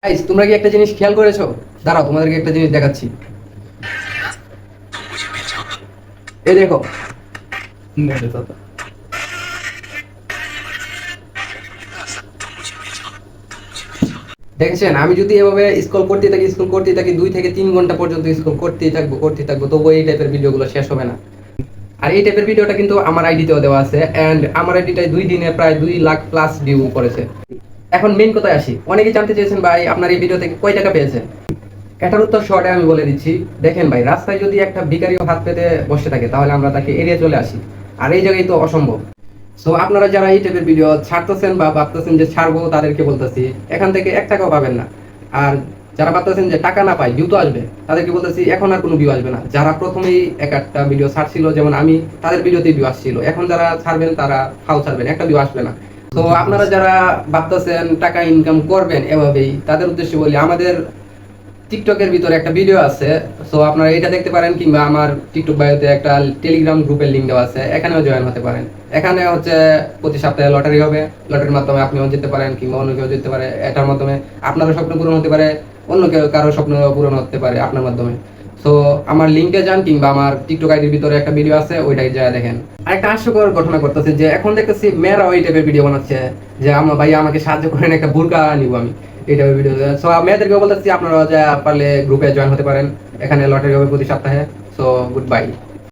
Guys, তোমরা কি একটা জিনিস খেয়াল করেছো? দাঁড়াও, তোমাদেরকে একটা জিনিস দেখাচ্ছি। এই দেখো, দেখেছেন? আমি যদি এভাবে স্ক্রল করতে থাকি 2 থেকে 3 ঘন্টা পর্যন্ত স্ক্রল করতেই থাকবো, তবু এই টাইপের ভিডিওগুলো শেষ হবে না। আর এই টাইপের ভিডিওটা কিন্তু আমার আইডিতেও দেওয়া আছে, এন্ড আমার আইডিটায় 2 দিনে প্রায় 2 লাখ প্লাস ভিউ করেছে। এখন মেইন কথায় আসি। অনেকেই জানতে চেয়েছেন, ভাই আপনার এই ভিডিও থেকে কয় টাকা পেয়েছেন? এটার উত্তর শর্টে আমি বলে দিচ্ছি। দেখেন ভাই, রাস্তায় যদি একটা ভিখারিও হাত পেতে বসে থাকে তাহলে আমরা তাকে এড়িয়ে চলে আসি, আর এই জায়গায় তো অসম্ভব। সো আপনারা যারা এই টাইপের ভিডিও ছাড়তেছেন বা ভাবতেছেন যে ছাড়বো, তাদেরকে বলতেছি এখান থেকে 1 টাকাও পাবেন না। আর যারা ভাবতেছেন যে টাকা না পাই ভিউ তো আসবে, তাদেরকে বলতেছি এখন আর কোনো ভিউ আসবে না। যারা প্রথমেই একটা ভিডিও ছাড়ছিল, যেমন আমি, তাদের ভিডিওতেই ভিউ আসছিল। এখন যারা ছাড়বেন তারা ফাও ছাড়বেন, একটা ভিউ আসবে না। তো আপনারা যারা ভাবতেছেন টাকা ইনকাম করবেন এভাবেই, তাদের উদ্দেশ্যে বলি, আমাদের টিকটকের ভিতরে একটা ভিডিও আছে। সো আপনারা এটা দেখতে পারেন, কিংবা আমার টিকটক বায়োতে একটা টেলিগ্রাম গ্রুপের লিঙ্ক দেওয়া আছে, এখানেও জয়েন হতে পারেন। এখানে হচ্ছে প্রতি সপ্তাহে লটারি হবে। লটারির মাধ্যমে আপনিও যেতে পারেন, কিংবা অন্য কেউ যেতে পারে। এটার মাধ্যমে আপনারও স্বপ্ন পূরণ হতে পারে, অন্য কেউ কারো স্বপ্ন পূরণ হতে পারে আপনার মাধ্যমে। সো আমার লিঙ্কে যান, কিংবা আমার টিকটক আইডির ভিতরে একটা ভিডিও আছে, ওইটাই যা দেখেন। আরেকটা হাস্যকর ঘটনা ঘটতেছে যে এখন দেখতেছি মেয়েরা ওই টাইপের ভিডিও বানাচ্ছে যে আমার ভাই আমাকে সাহায্য করেন, একটা বোরকা নিব আমি, এই টাইপের ভিডিও। সো মেয়েদেরকে বলতেছি আপনারা যা পারলে গ্রুপে জয়েন হতে পারেন। এখানে লটারি হবে প্রতি সপ্তাহে। So good bye.